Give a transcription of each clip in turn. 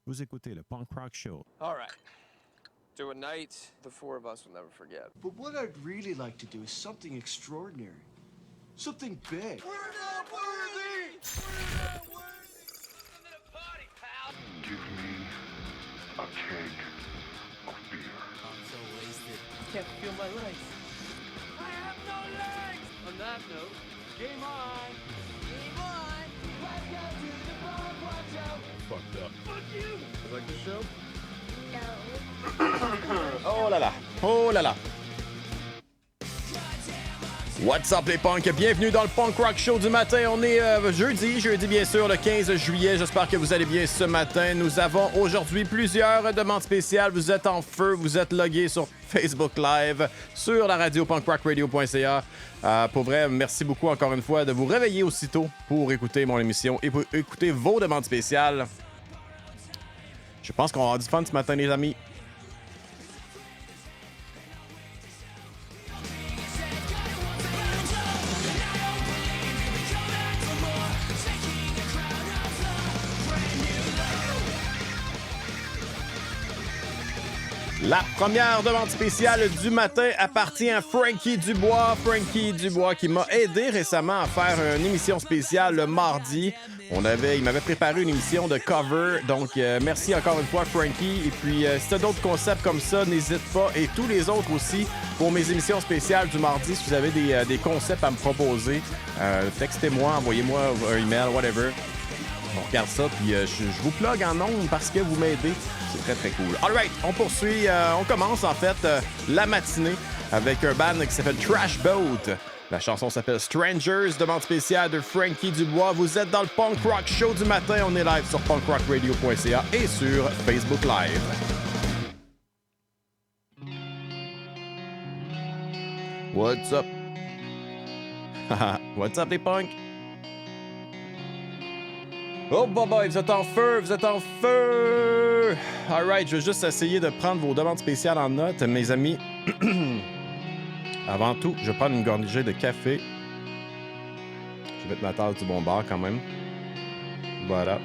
Vous écoutez le Punk Rock Show. All right. Do a night the four of us will never forget. But what I'd really like to do is something extraordinary. Something big. We're not worthy! We're not worthy! Welcome to the party, pal! Give me a keg of beer. I'm so wasted. I can't feel my legs. I have no legs! On that note, game on! Game on! Welcome to the Punk Rock Show! Fucked up. Fuck you! You like this show? Oh là là! Oh là là! What's up les punks? Bienvenue dans le Punk Rock Show du matin. On est jeudi bien sûr, le 15 juillet. J'espère que vous allez bien ce matin. Nous avons aujourd'hui plusieurs demandes spéciales. Vous êtes en feu, vous êtes logués sur Facebook Live, sur la radio punkrockradio.ca. Pour vrai, merci beaucoup encore une fois de vous réveiller aussitôt pour écouter mon émission et pour écouter vos demandes spéciales. Je pense qu'on va avoir du fun ce matin, les amis. La première demande spéciale du matin appartient à Frankie Dubois. Frankie Dubois qui m'a aidé récemment à faire une émission spéciale le mardi. Il m'avait préparé une émission de cover. Donc, merci encore une fois, Frankie. Et puis, si tu as d'autres concepts comme ça, n'hésite pas. Et tous les autres aussi, pour mes émissions spéciales du mardi, si vous avez des concepts à me proposer, textez-moi, envoyez-moi un email, whatever. On regarde ça, puis je vous plug en ondes parce que vous m'aidez. C'est très, très cool. All right, on poursuit. On commence, en fait, la matinée avec un band qui s'appelle Trash Boat. La chanson s'appelle Strangers, demande spéciale de Frankie Dubois. Vous êtes dans le Punk Rock Show du matin. On est live sur punkrockradio.ca et sur Facebook Live. What's up? What's up, les punks? Oh, boy, vous êtes en feu, vous êtes en feu! Alright, je vais juste essayer de prendre vos demandes spéciales en note, mes amis. Avant tout, je vais prendre une gorgée de café. Je vais mettre ma tasse du bon bord quand même. Voilà.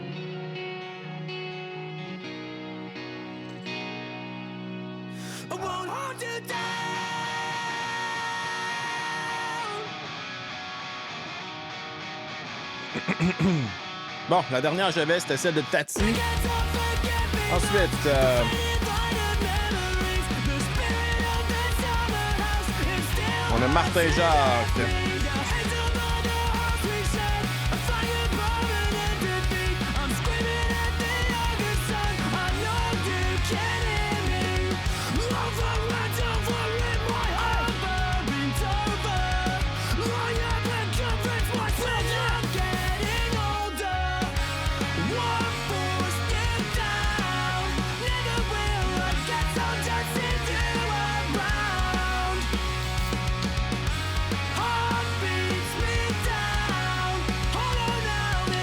Bon, la dernière que j'avais, c'était celle de Tati. Ensuite, on a Martin Jacques.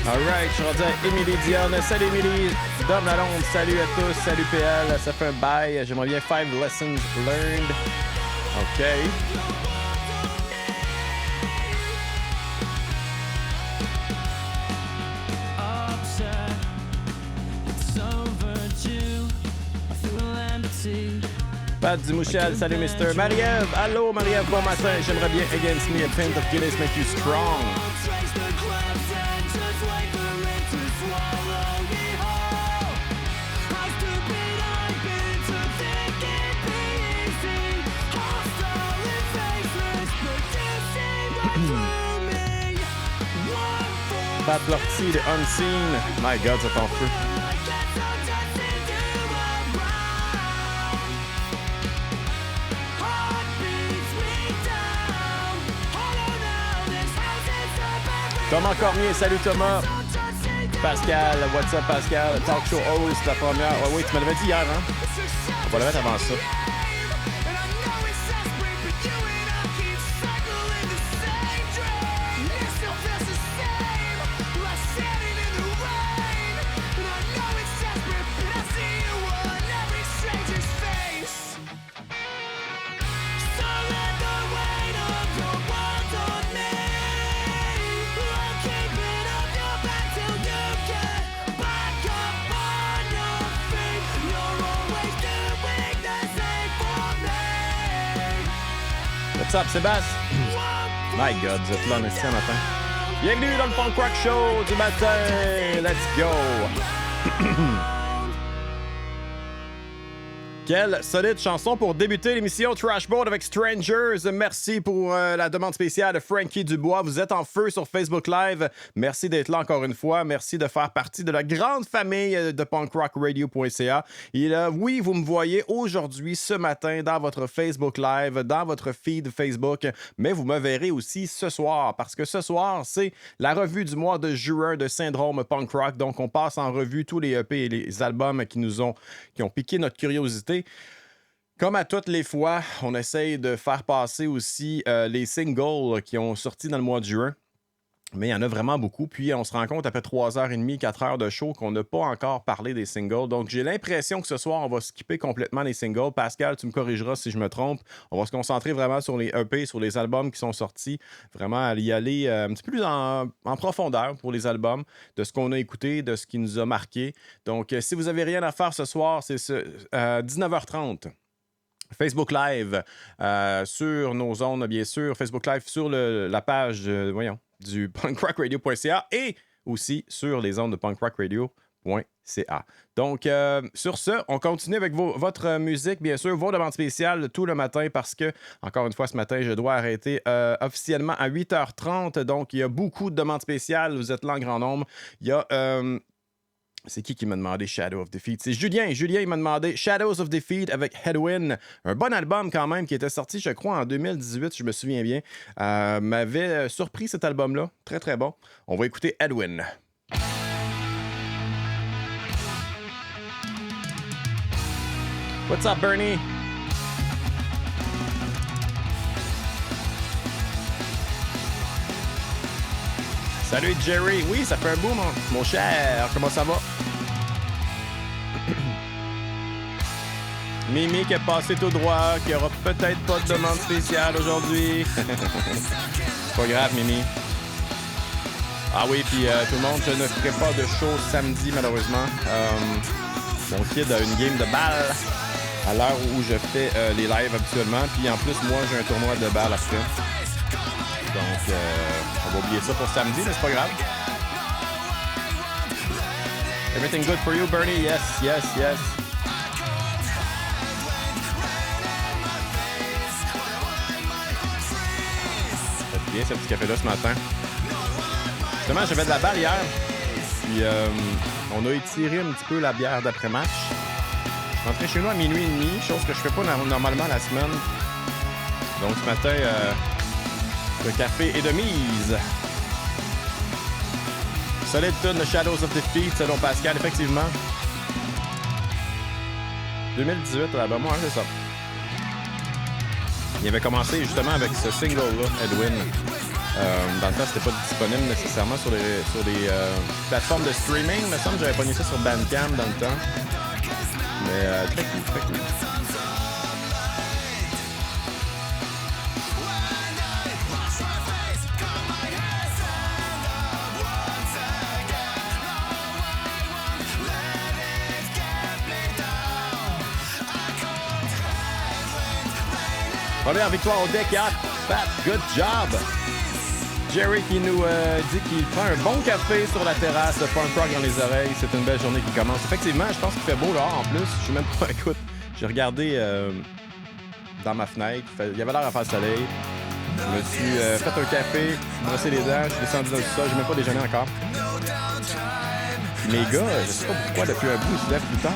Alright, je suis rendu à Émilie Dionne. Salut Émilie. Dom Lalonde, salut à tous. Salut PL. Ça fait un bail. J'aimerais bien 5 lessons learned. OK. Pat Dumouchel, salut Mister. Marie-Ève, allô Marie-Ève, bon matin. J'aimerais bien Against Me, a pint of Guinness make you strong. Pat Lortie de Unseen. My God, ça t'en feu. Thomas Cormier, salut Thomas. Pascal, what's up Pascal? Talk show host, la première. Oh, oui, tu me l'avais dit hier, hein? On va le mettre avant ça. What's up, Sébastien? My God, vous êtes là en esti un matin. Bienvenue dans le Punk Rock Show du matin. Let's go! Quelle solide chanson pour débuter l'émission Trashboard avec Strangers. Merci pour la demande spéciale de Frankie Dubois. Vous êtes en feu sur Facebook Live. Merci d'être là encore une fois. Merci de faire partie de la grande famille de punkrockradio.ca. Et là, oui, vous me voyez aujourd'hui, ce matin, dans votre Facebook Live, dans votre feed Facebook, mais vous me verrez aussi ce soir, parce que ce soir, c'est la revue du mois de juin de Syndrome Punk Rock. Donc, on passe en revue tous les EP et les albums qui ont piqué notre curiosité. Comme à toutes les fois, on essaye de faire passer aussi les singles qui ont sorti dans le mois de juin. Mais il y en a vraiment beaucoup. Puis on se rend compte après 3h30, 4h de show qu'on n'a pas encore parlé des singles. Donc j'ai l'impression que ce soir, on va skipper complètement les singles. Pascal, tu me corrigeras si je me trompe. On va se concentrer vraiment sur les EP, sur les albums qui sont sortis. Vraiment y aller un petit peu plus en profondeur pour les albums, de ce qu'on a écouté, de ce qui nous a marqué. Donc si vous n'avez rien à faire ce soir, c'est 19h30. Facebook Live sur nos ondes, bien sûr. Facebook Live sur la page du punkrockradio.ca et aussi sur les ondes de punkrockradio.ca. Donc, sur ce, on continue avec votre musique, bien sûr, vos demandes spéciales tout le matin parce que, encore une fois, ce matin, je dois arrêter officiellement à 8h30. Donc, il y a beaucoup de demandes spéciales. Vous êtes là en grand nombre. Il y a... c'est qui m'a demandé Shadow of Defeat? C'est Julien. Julien, il m'a demandé Shadows of Defeat avec Headwind. Un bon album quand même qui était sorti, je crois, en 2018, je me souviens bien. M'avait surpris cet album-là. Très, très bon. On va écouter Headwind. What's up, Bernie? Salut Jerry. Oui, ça fait un bout, mon cher. Comment ça va? Mimi qui est passé tout droit, qui aura peut-être pas de demande spéciale aujourd'hui. C'est pas grave, Mimi. Ah oui, puis tout le monde, je ne ferai pas de show samedi, malheureusement. Mon kid a une game de balle à l'heure où je fais les lives habituellement. Puis en plus, moi, j'ai un tournoi de balle après. Donc, on va oublier ça pour samedi, mais c'est pas grave. Everything good for you, Bernie? Yes, yes, yes. C'est bien ce petit café-là ce matin. Justement, j'ai fait de la balle hier. Puis, on a étiré un petit peu la bière d'après-match. Je suis rentré chez nous à minuit et demi, chose que je fais pas normalement la semaine. Donc, ce matin, le café est de mise. Solide tune, The Shadows of Defeat, selon Pascal, effectivement. 2018, ben moi, c'est ça. Il avait commencé justement avec ce single-là, Edwin. Dans le temps, c'était pas disponible nécessairement sur des plateformes de streaming. Il me semble que j'avais pogné ça sur Bandcamp dans le temps. Mais très cool, très cool. Première victoire au deck, Pat, good job! Jerry qui nous dit qu'il prend un bon café sur la terrasse, punk rock dans les oreilles. C'est une belle journée qui commence. Effectivement, je pense qu'il fait beau dehors en plus. Je suis même pas... Écoute, j'ai regardé dans ma fenêtre. Il y avait l'air à faire le soleil. Je me suis fait un café, brossé les dents, je suis descendu dans le sol. J'ai même pas déjeuné encore. Puis mes gars, je sais pas pourquoi, depuis un bout, ils se lèvent plus tard.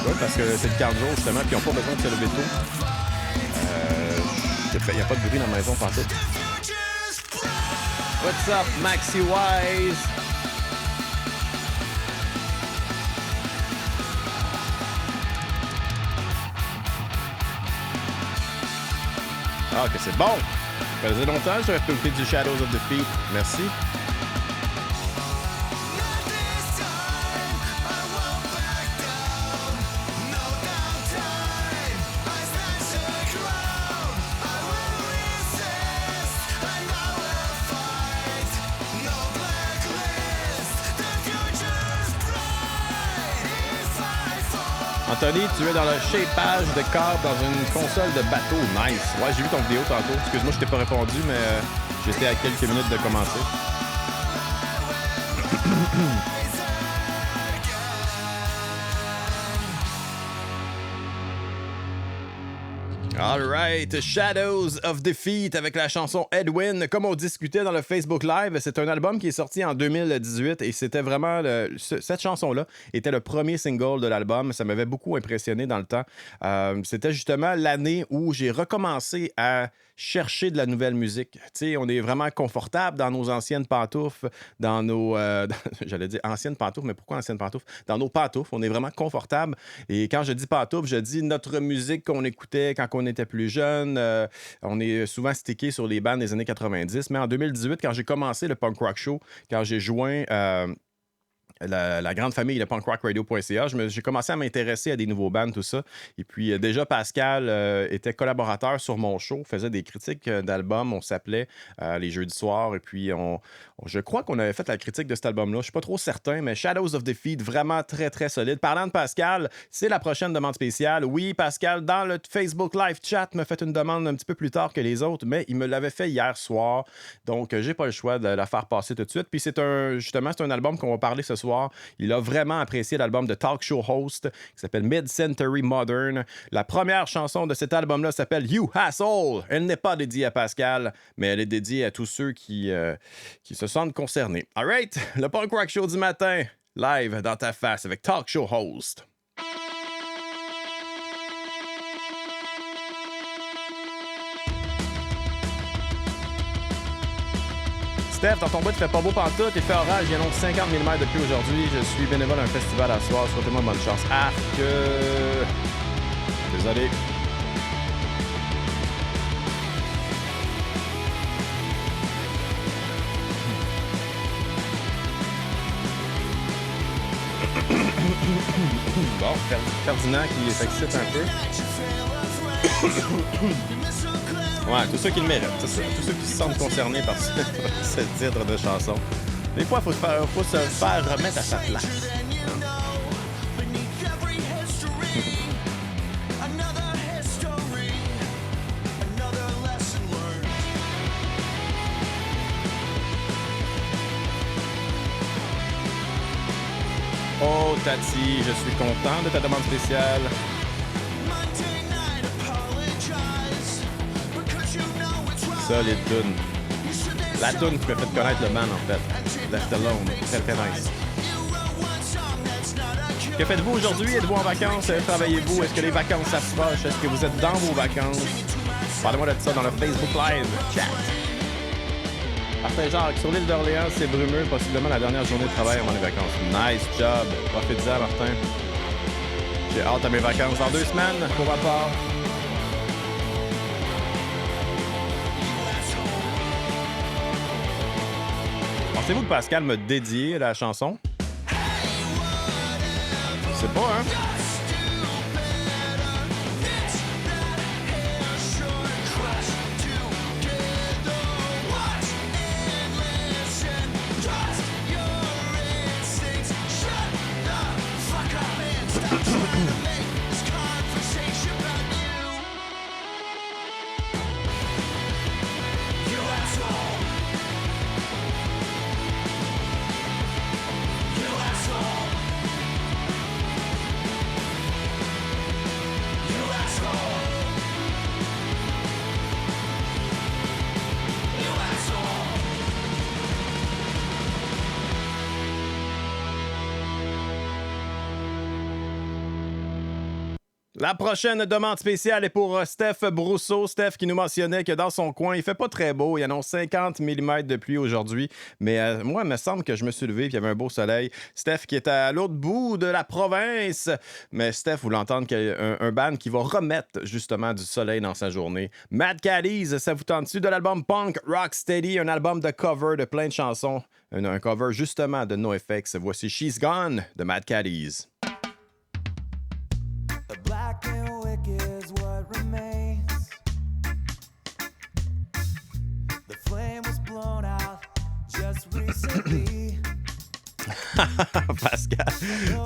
Ouais, parce que c'est le 15 jours, justement, puis ils n'ont pas besoin de se lever tôt. Il n'y a pas de bruit dans la maison, pantoute. What's up, Maxi Wise? Ah, que c'est bon! Ça faisait longtemps que j'avais écouté du Shadows of Defeat. Merci. Anthony, tu es dans le shapeage de corps dans une console de bateau. Nice. Ouais, j'ai vu ton vidéo tantôt. Excuse-moi, je t'ai pas répondu, mais j'étais à quelques minutes de commencer. All right, Shadows of Defeat avec la chanson Edwin. Comme on discutait dans le Facebook Live, c'est un album qui est sorti en 2018 et c'était vraiment... cette chanson-là était le premier single de l'album. Ça m'avait beaucoup impressionné dans le temps. C'était justement l'année où j'ai recommencé à chercher de la nouvelle musique. Tu sais, on est vraiment confortable dans nos anciennes pantoufles, dans nos... j'allais dire anciennes pantoufles, mais pourquoi anciennes pantoufles? Dans nos pantoufles, on est vraiment confortable. Et quand je dis pantoufles, je dis notre musique qu'on écoutait quand on était plus jeune. On est souvent stické sur les bandes des années 90. Mais en 2018, quand j'ai commencé le Punk Rock Show, quand j'ai joint... La grande famille de punkrockradio.ca, j'ai commencé à m'intéresser à des nouveaux bands, tout ça. Et puis déjà, Pascal était collaborateur sur mon show, faisait des critiques d'albums, on s'appelait les jeudis soirs. Et puis, je crois qu'on avait fait la critique de cet album-là. Je suis pas trop certain, mais Shadows of Defeat, vraiment très, très solide. Parlant de Pascal, c'est la prochaine demande spéciale. Oui, Pascal, dans le Facebook Live Chat, m'a fait une demande un petit peu plus tard que les autres, mais il me l'avait fait hier soir. Donc, j'ai pas le choix de la faire passer tout de suite. Puis, c'est un album qu'on va parler ce soir. Il a vraiment apprécié l'album de Talk Show Host qui s'appelle Mid-Century Modern. La première chanson de cet album-là s'appelle You Asshole. Elle n'est pas dédiée à Pascal, mais elle est dédiée à tous ceux qui se sentent concernés. All right, le Punk Rock Show du matin, live dans ta face avec Talk Show Host. Steph, dans ton bout, il fait pas beau pantoute, il fait orage, il y a donc 50 mm de pluie aujourd'hui. Je suis bénévole à un festival à soir. Souhaitez-moi bonne chance. Désolé. Bon, Ferdinand qui s'excite un peu. Ouais, tous ceux qui le méritent, c'est ça. Tous ceux qui se sentent concernés par ce titre de chanson. Des fois, il faut se faire remettre à sa place. Oh, Tati, je suis content de ta demande spéciale. Ça, les tunes. La tune qui m'a fait connaître le band, en fait. Left Alone. Très, très nice. Que faites-vous aujourd'hui? Êtes-vous en vacances? Travaillez-vous? Est-ce que les vacances s'approchent? Est-ce que vous êtes dans vos vacances? Parlez-moi de ça dans le Facebook Live chat. Martin Jacques, sur l'île d'Orléans, c'est brumeux, possiblement la dernière journée de travail avant les vacances. Nice job. Profitez-en, Martin. J'ai hâte à mes vacances dans 2 semaines, pour ma part. Pensez-vous que Pascal m'a dédié la chanson? Je sais pas, hein? La prochaine demande spéciale est pour Steph Brousseau. Steph qui nous mentionnait que dans son coin, il fait pas très beau. Il annonce 50 mm de pluie aujourd'hui. Mais moi, il me semble que je me suis levé et qu'il y avait un beau soleil. Steph qui est à l'autre bout de la province. Mais Steph, vous l'entendez, qu'il y a un band qui va remettre justement du soleil dans sa journée. Mad Caddies, ça vous tente-tu de l'album Punk Rock Steady, un album de cover de plein de chansons. Un cover justement de NoFX. Voici She's Gone de Mad Caddies. The black and wicked is what remains. The flame was blown out just recently. Pascal,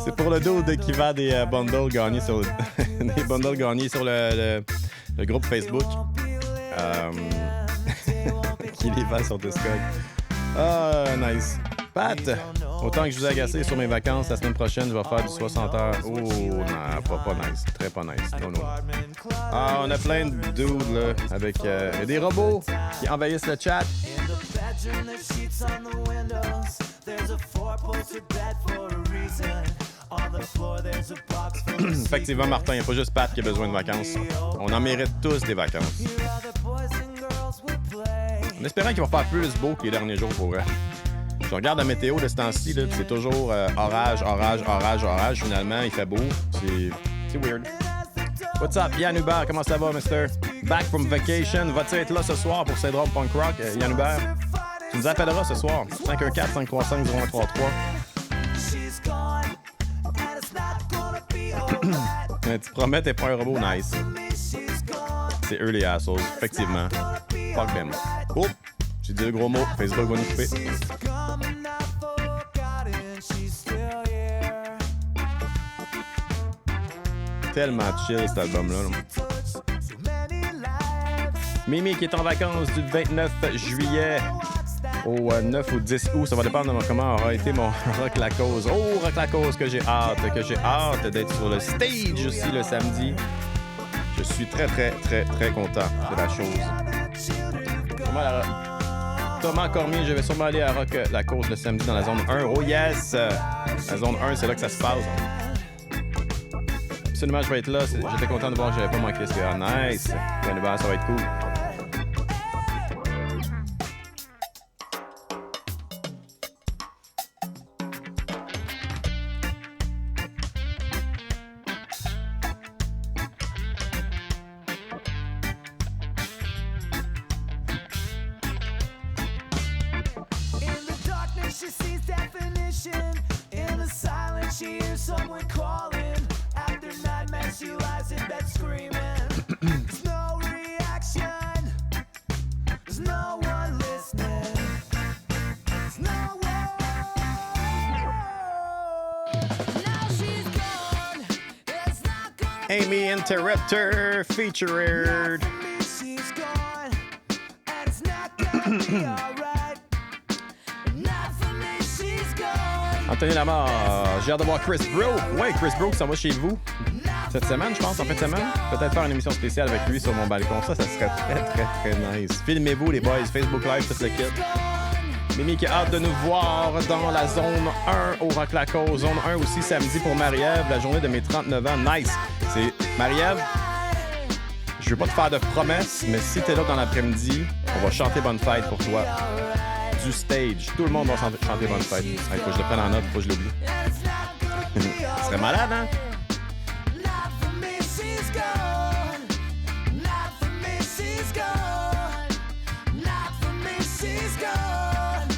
c'est pour le dude qui vend des bundles gagnés sur des bundles gagnés sur le groupe Facebook. Qui les vend sur Discord. Ah, nice. Pat, autant que je vous ai agacé sur mes vacances, la semaine prochaine, je vais faire du 60 heures. Oh, non, pas nice. Très pas nice. Non. Ah, on a plein de dudes, là, avec des robots qui envahissent le chat. Effectivement, Martin, il n'y a pas juste Pat qui a besoin de vacances. On en mérite tous des vacances. En espérant qu'il va faire plus beau que les derniers jours pour vrai. Je regarde la météo de ce temps-ci, là, c'est toujours orage. Finalement, il fait beau. C'est weird. What's up, Yann Hubert? Comment ça va, mister? Back from vacation. Vas-tu être là ce soir pour Syndrome Punk Rock, Yann Hubert? Tu nous appelleras ce soir. 514-535-0133. Tu promets, t'es pas un robot, nice. C'est eux les assholes, effectivement. Fuck them. Oh! J'ai dit le gros mot. Facebook va nous couper. Tellement chill cet album-là. Mimi qui est en vacances du 29 juillet au 9 ou 10 août. Ça va dépendre de comment aura été mon Rock la Cause. Oh, Rock la Cause que j'ai hâte d'être sur le stage aussi le samedi. Je suis très content de la chose. Thomas Cormier, je vais sûrement aller à Rock la Cause le samedi dans la zone 1. Oh yes! La zone 1, c'est là que ça se passe. Absolument, je vais être là. J'étais content de voir que j'avais pas manqué ce gars. Nice! Bien, ça va être cool. She sees definition in the silence. She hears someone call. Amy Interrupter featured. She's gone, and it's not gonna be alright. Not for me, she's gone. Anthony Lamar, j'ai hâte de voir Chris Bro. Ouais, Chris Bro qui s'en va chez vous cette semaine, je pense, en fin de semaine. Peut-être faire une émission spéciale avec lui sur mon balcon. Ça serait très nice. Filmez-vous, les boys. Facebook Live, tout le kit. Mimi qui a hâte de nous voir dans la zone 1 au Rock Laco. Zone 1 aussi samedi pour Marie-Ève, la journée de mes 39 ans. Nice. C'est Marie-Ève. Je veux pas te faire de promesses, mais si t'es là dans l'après-midi, on va chanter Bonne Fête pour toi. Du stage. Tout le monde va chanter Bonne Fête. Il faut que je le prenne en note, faut que je l'oublie. Ce serait malade, hein? Not for me, she's gone. Not for me, she's gone. Not for me, she's gone.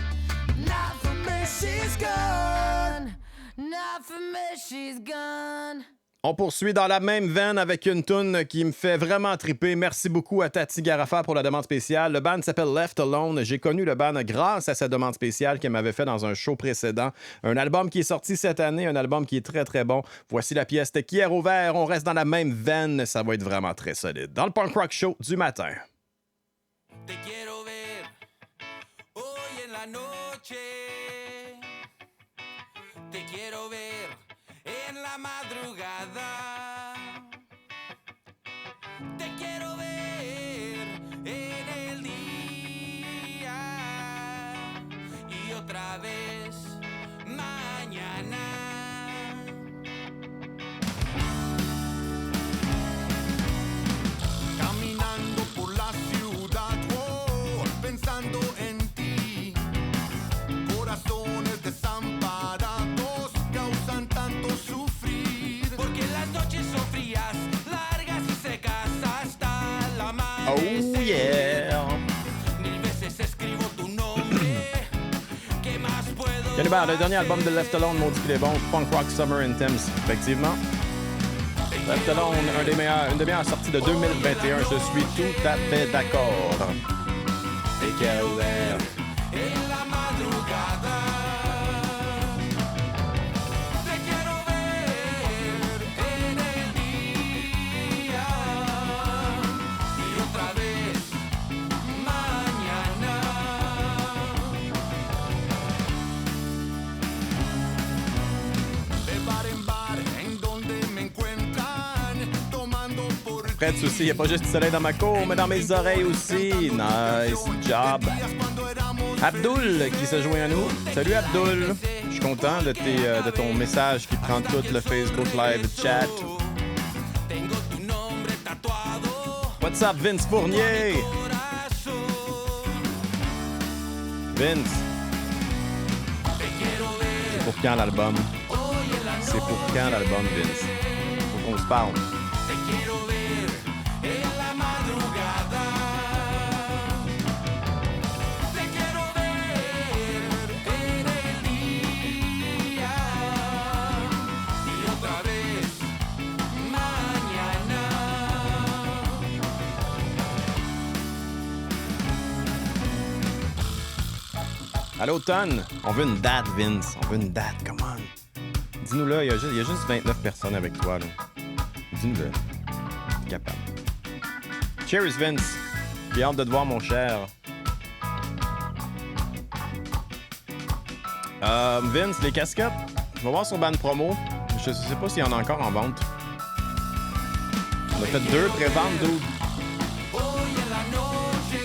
Not for me, she's gone. Not for me, she's gone. On poursuit dans la même veine avec une toune qui me fait vraiment triper. Merci beaucoup à Tati Garafa pour la demande spéciale. Le band s'appelle Left Alone. J'ai connu le band grâce à sa demande spéciale qu'elle m'avait fait dans un show précédent. Un album qui est sorti cette année, un album qui est très très bon. Voici la pièce Te Quiero Ver. On reste dans la même veine. Ça va être vraiment très solide. Dans le Punk Rock Show du matin. Te quiero ver hoy en la noche. Te quiero ver en la madrugada. Te quiero ver en el día. Y otra vez mañana. Caminando por la ciudad, oh, pensando en ti. Corazones desamparados causan tanto sufrir. Porque las noches son frías, largas y secas hasta la amanecer. Oh yeah! 1000 veces escribo tu nombre. ¿Qué más puedo Cannibal, le dernier album de hacer? Left Alone, maudit qu'il est bon. Punk Rock Summer Intense, effectivement. Left Alone, une des meilleures sorties de 2021. Je suis tout à fait d'accord. Te quiero ver. En la madrugada. Te quiero ver en el día. Y otra vez mañana. De bar en bar, en donde me encuentran, tomando por Fred aussi, il n'y a pas juste du soleil dans ma cour, mais dans mes oreilles aussi. Nice job. Abdul qui se joint à nous. Salut Abdul. Je suis content de ton message qui prend tout le Facebook Live chat. Tengo tu nombre tatuado. What's up, Vince Fournier? Vince, c'est pour quand l'album? C'est pour quand l'album, Vince? Faut qu'on se parle. Te quiero ver en la madrugada. Te quiero ver en el día. Y otra vez mañana. À l'automne, on veut une date, Vince. On veut une date, come on. Dis-nous-le, il y a juste 29 personnes avec toi, là. Dis-nous-le. T'es capable. Cheers, Vince. J'ai hâte de te voir, mon cher. Vince, les casquettes, je vais voir sur Band Promo. Je sais pas s'il y en a encore en vente. On a fait 2 pré-ventes, dude. Hoy en la noche.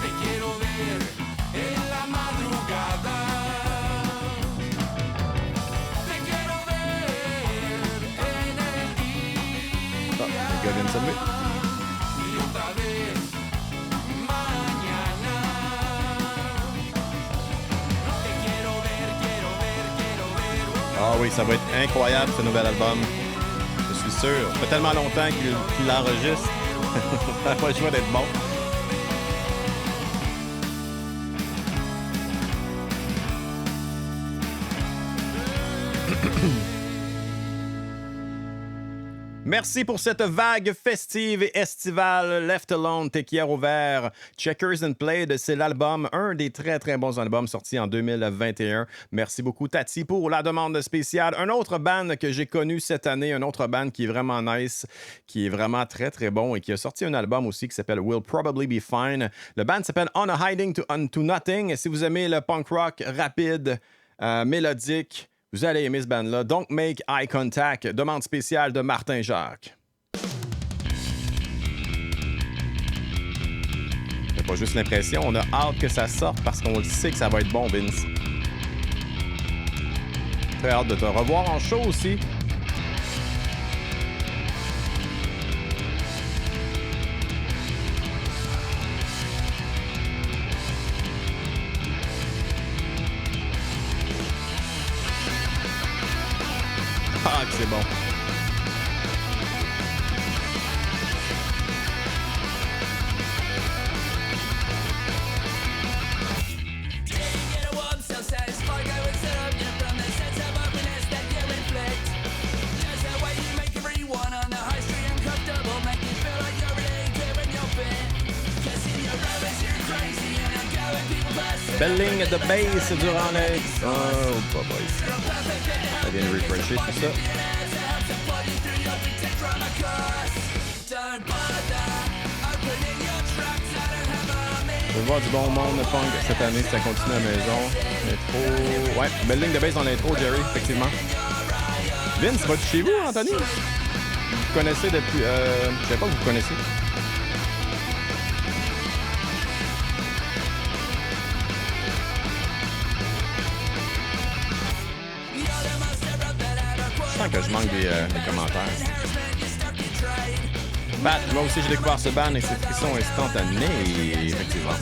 Te quiero ver en la madrugada. Te quiero ver en el día. Ah, les gars viennent de s'allumer. Y otra vez mañana. Te quiero ver, quiero ver, quiero ver. Ah oui, ça va être incroyable, ce nouvel album. Je suis sûr. Ça fait tellement longtemps qu'il l'enregistre. Ça n'a pas le choix d'être bon. Merci pour cette vague festive et estivale. Left Alone, Tequière au vert, Checkers and Played, c'est l'album, un des très très bons albums sortis en 2021. Merci beaucoup Tati pour la demande spéciale. Un autre band que j'ai connu cette année, un autre band qui est vraiment nice, qui est vraiment très très bon et qui a sorti un album aussi qui s'appelle Will Probably Be Fine. Le band s'appelle On a Hiding to Nothing. Si vous aimez le punk rock rapide, mélodique, vous allez aimer ce band-là. Don't Make Eye Contact, demande spéciale de Martin Jacques. C'est pas juste l'impression, on a hâte que ça sorte parce qu'on le sait que ça va être bon, Vince. Très hâte de te revoir en show aussi. Ah, que c'est bon. Belle ligne de bass durant les... Oh, pas boy. Ça vient de refresher tout ça. Je vais voir du bon monde de punk cette année si ça continue à la maison. L'intro... Ouais, belle ligne de bass dans l'intro, Jerry, effectivement. Vince, vas-tu chez vous, Anthony? Vous connaissez depuis... Je sais pas que vous connaissez. Que je manque des commentaires. Bat, moi aussi j'ai découvert ce band et ses frissons instantanés, effectivement.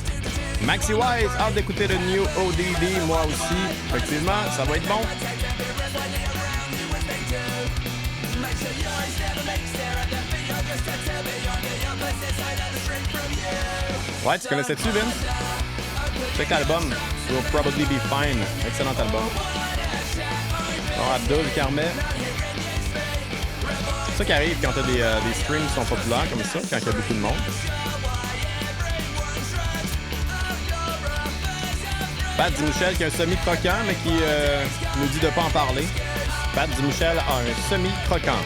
Maxi Wise, hâte d'écouter le New ODD, moi aussi, effectivement, ça va être bon. Ouais, tu connaissais-tu, Vince? Check l'album, Will Probably Be Fine, excellent album. Oh, Abdul, Carmet. C'est ça qui arrive quand t'as des streams qui sont populaires comme ça, quand il y a beaucoup de monde. Pat Dumouchel qui a un semi-croquant, mais qui nous dit de ne pas en parler. Pat Dumouchel a un semi-croquant.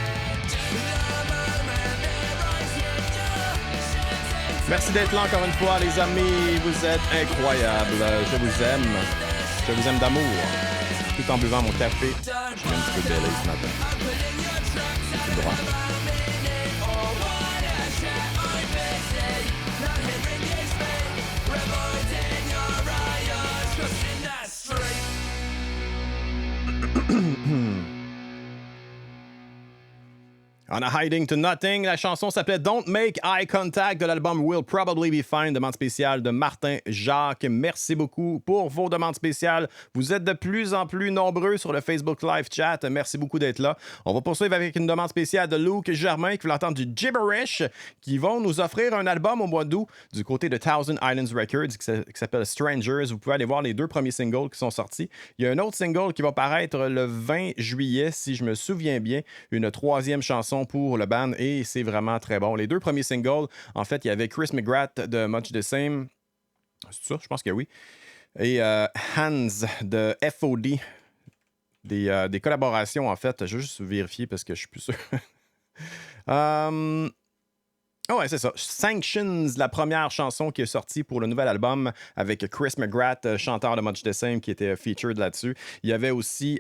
Merci d'être là encore une fois, les amis. Vous êtes incroyables. Je vous aime. Je vous aime d'amour. Tout en buvant mon café. J'ai un petit peu de délai ce matin. C'est droit. On a Hiding to Nothing. La chanson s'appelait Don't Make Eye Contact de l'album Will Probably Be Fine, demande spéciale de Martin Jacques. Merci beaucoup pour vos demandes spéciales. Vous êtes de plus en plus nombreux sur le Facebook Live Chat. Merci beaucoup d'être là. On va poursuivre avec une demande spéciale de Luke Germain qui veut entendre du gibberish, qui vont nous offrir un album au mois d'août du côté de Thousand Islands Records qui s'appelle Strangers. Vous pouvez aller voir les 2 premiers singles qui sont sortis. Il y a un autre single qui va paraître le 20 juillet, si je me souviens bien, une 3e chanson pour le band et c'est vraiment très bon. Les 2 premiers singles, en fait, il y avait Chris McGrath de Much the Same. C'est ça? Je pense que oui. Et Hans de FOD. Des collaborations, en fait. Je vais juste vérifier parce que je suis plus sûr. Ah ouais, c'est ça. Sanctions, la première chanson qui est sortie pour le nouvel album avec Chris McGrath, chanteur de Much the Same, qui était featured là-dessus. Il y avait aussi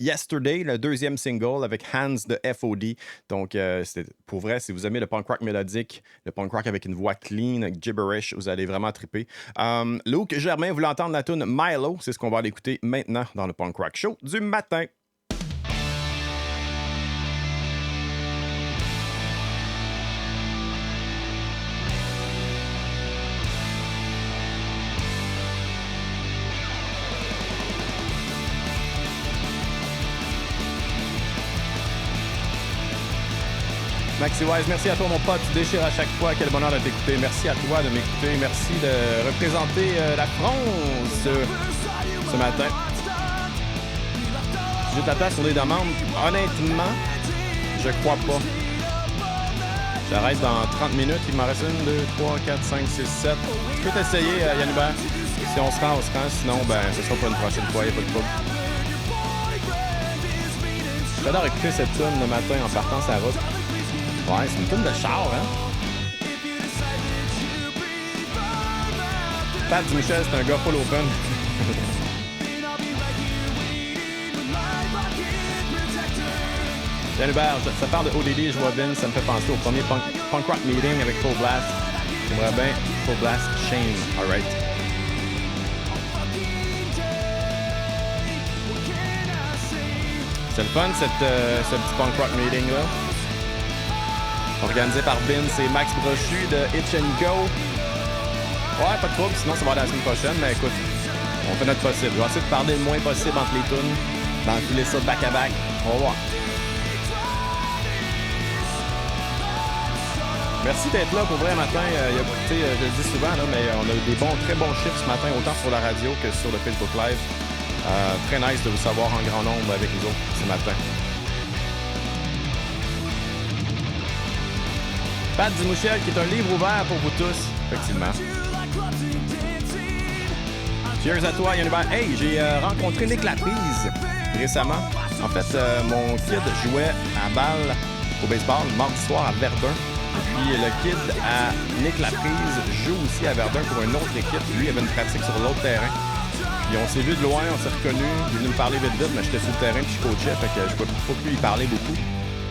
Yesterday, le 2e single avec Hans de FOD. Donc, c'était pour vrai, si vous aimez le punk rock mélodique, le punk rock avec une voix clean, avec gibberish, vous allez vraiment triper. Luke Germain voulait entendre la tune Milo. C'est ce qu'on va aller écouter maintenant dans le Punk Rock Show du matin. Maxi Wise, merci à toi, mon pote. Tu déchires à chaque fois. Quel bonheur de t'écouter. Merci à toi de m'écouter. Merci de représenter la France ce matin. Je t'attends sur les demandes. Honnêtement, je crois pas. J'arrête dans 30 minutes. Il m'en reste 1, 2, 3, 4, 5, 6, 7. Tu peux t'essayer, Yann Hubert. Si on se rend, on se rend. Sinon, ben, ce sera pour une prochaine fois. Il n'y a pas de trouble. J'adore écouter cette tune le matin en partant sa route. Ouais, c'est une tune de char, hein? Pat Dumichel, c'est un gars full open. Yann Hubert, ça parle de ODD, je vois Vince, ça me fait penser au premier punk rock meeting avec Full Blast. J'aimerais bien Full Blast Shame, alright. C'est le fun, ce petit punk rock meeting-là. Organisé par Vince et Max Brochu de Itch & Go. Ouais, pas de trouble, sinon ça va aller la semaine prochaine, mais écoute, on fait notre possible. Je vais essayer de parler le moins possible entre les tunes, d'enfiler ça back-à-back. On va voir. Merci d'être là pour vrai matin. Je le dis souvent, là, mais on a eu des très bons chiffres ce matin, autant sur la radio que sur le Facebook Live. Très nice de vous savoir en grand nombre avec nous autres ce matin. Pat Dumichel, qui est un livre ouvert pour vous tous, effectivement. Cheers à toi, Yann Hubert. Hey, j'ai rencontré Nick Laprise récemment. En fait, mon kid jouait à balle au baseball mardi soir à Verdun. Et puis le kid à Nick Laprise joue aussi à Verdun pour une autre équipe. Lui, il avait une pratique sur l'autre terrain. Puis on s'est vu de loin, on s'est reconnus. Il est venu me parler vite, mais j'étais sur le terrain puis je coachais. Fait que je ne peux pas plus y parler beaucoup.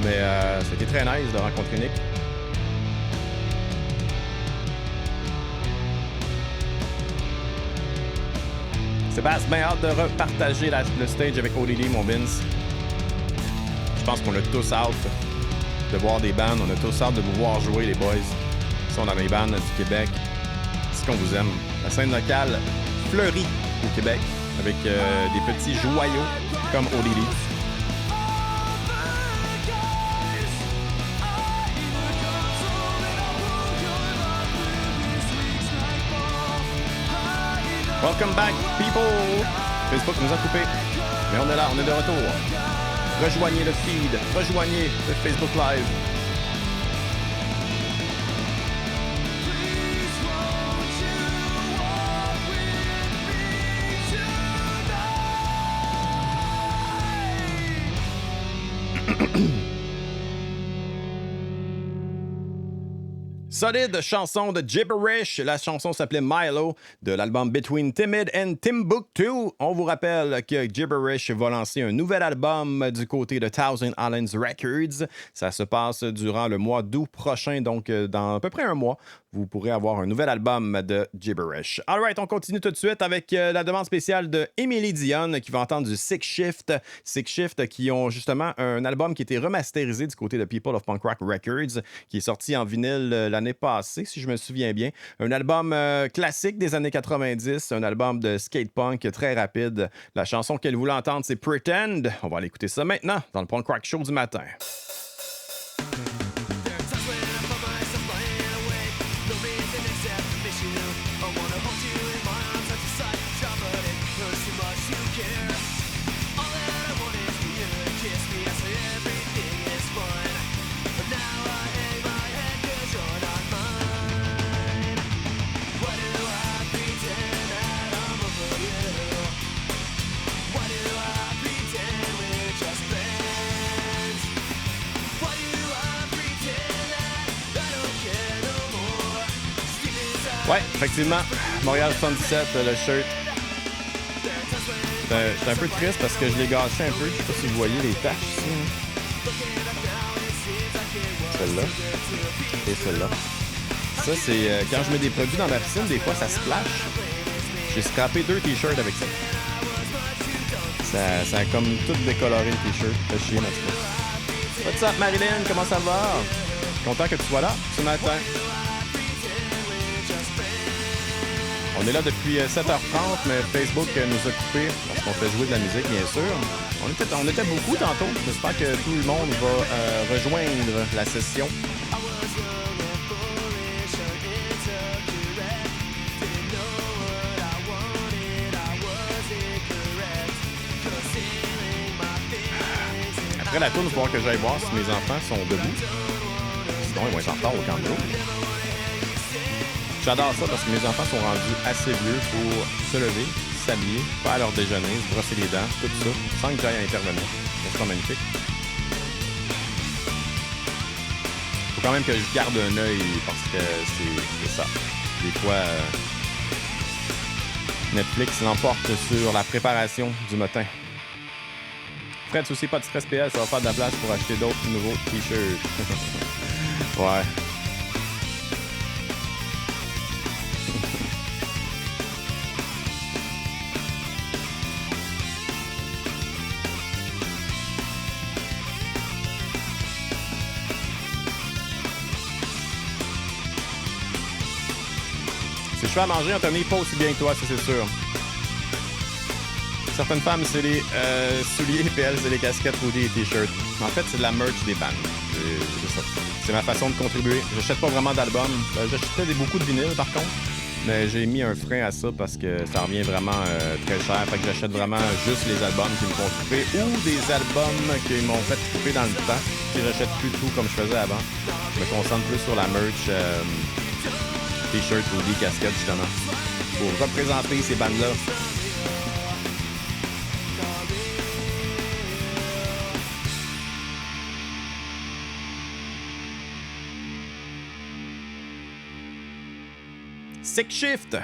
Mais c'était très nice de rencontrer Nick. Sébastien, bien hâte de repartager le stage avec ODD, mon Vince. Je pense qu'on a tous hâte de voir des bands. On a tous hâte de vous voir jouer, les boys. Ils sont dans les bands du Québec. C'est ce qu'on vous aime. La scène locale fleurit au Québec avec des petits joyaux comme ODD. Welcome back, people! Facebook nous a coupé, mais on est là, on est de retour. Rejoignez le feed, rejoignez le Facebook Live. Solide chanson de Gibberish. La chanson s'appelait Milo de l'album Between Timid and Timbuktu. On vous rappelle que Gibberish va lancer un nouvel album du côté de Thousand Islands Records. Ça se passe durant le mois d'août prochain, donc dans à peu près un mois. Vous pourrez avoir un nouvel album de Gibberish. All right, on continue tout de suite avec la demande spéciale de Emily Dionne qui va entendre du Sick Shift. Sick Shift qui ont justement un album qui a été remasterisé du côté de People of Punk Rock Records qui est sorti en vinyle l'année passée, si je me souviens bien. Un album classique des années 90, un album de skate punk très rapide. La chanson qu'elle voulait entendre, c'est Pretend. On va aller écouter ça maintenant dans le Punk Rock Show du matin. Ouais, effectivement, Montréal 77, le shirt. J'étais un peu triste parce que je l'ai gâché un peu. Je sais pas si vous voyez les taches ici. Celle-là. Et celle-là. Ça, c'est quand je mets des produits dans ma piscine, des fois, ça splash. J'ai scrapé 2 t-shirts avec ça. Ça a comme tout décoloré le t-shirt. Ça fait chier, maintenant. What's up, Marilyn? Comment ça va? Je suis content que tu sois là ce matin. On est là depuis 7h30, mais Facebook nous a coupé parce qu'on fait jouer de la musique, bien sûr. On était beaucoup tantôt. J'espère que tout le monde va rejoindre la session. Après la tour, il va falloir que j'aille voir si mes enfants sont debout. Coudon, ils vont être en retard au camp de jour. J'adore ça parce que mes enfants sont rendus assez vieux pour se lever, s'habiller, faire leur déjeuner, se brosser les dents, tout ça, sans que j'aille intervenir. C'est pas magnifique. Faut quand même que je garde un œil parce que c'est ça. Des fois, Netflix l'emporte sur la préparation du matin. Fred, aussi pas de stress PL, ça va faire de la place pour acheter d'autres nouveaux t-shirts. Ouais. Si je fais à manger, Anthony, pas aussi bien que toi, ça c'est sûr. Certaines femmes, c'est les souliers, puis elles, c'est les casquettes, hoodies et t-shirts. En fait, c'est de la merch des bands. C'est ça. C'est ma façon de contribuer. J'achète pas vraiment d'albums. J'achetais beaucoup de vinyles, par contre. Mais j'ai mis un frein à ça parce que ça revient vraiment très cher. Fait que j'achète vraiment juste les albums qui me font triper ou des albums qui m'ont fait triper dans le temps. Si j'achète plus tout comme je faisais avant. Je me concentre plus sur la merch, t-shirt, hoodie, casquette, justement. Pour représenter ces bandes-là. Sick Shift.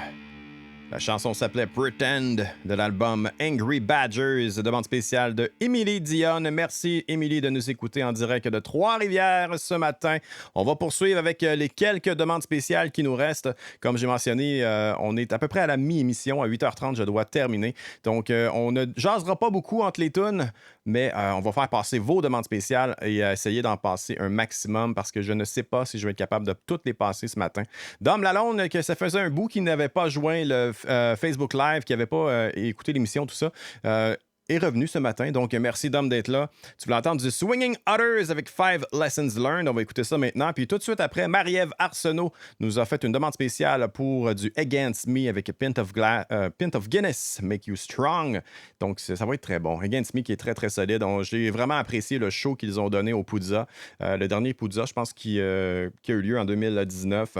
La chanson s'appelait Pretend de l'album Angry Badgers, demande spéciale de Émilie Dionne. Merci Émilie de nous écouter en direct de Trois-Rivières ce matin. On va poursuivre avec les quelques demandes spéciales qui nous restent. Comme j'ai mentionné, on est à peu près à la mi-émission. À 8h30, je dois terminer. Donc, on ne jasera pas beaucoup entre les tunes, mais on va faire passer vos demandes spéciales et essayer d'en passer un maximum parce que je ne sais pas si je vais être capable de toutes les passer ce matin. Dom Lalonde, que ça faisait un bout qu'il n'avait pas joint le Facebook Live, qui n'avait pas écouté l'émission, tout ça, est revenu ce matin. Donc, merci Dom d'être là. Tu voulais entendre du Swinging Otters avec 5 Lessons Learned. On va écouter ça maintenant. Puis tout de suite après, Marie-Ève Arsenault nous a fait une demande spéciale pour du Against Me avec Pint of Guinness, Make You Strong. Donc, ça va être très bon. Against Me qui est très, très solide. J'ai vraiment apprécié le show qu'ils ont donné au Poudza. Le dernier Poudza, je pense, qui a eu lieu en 2019.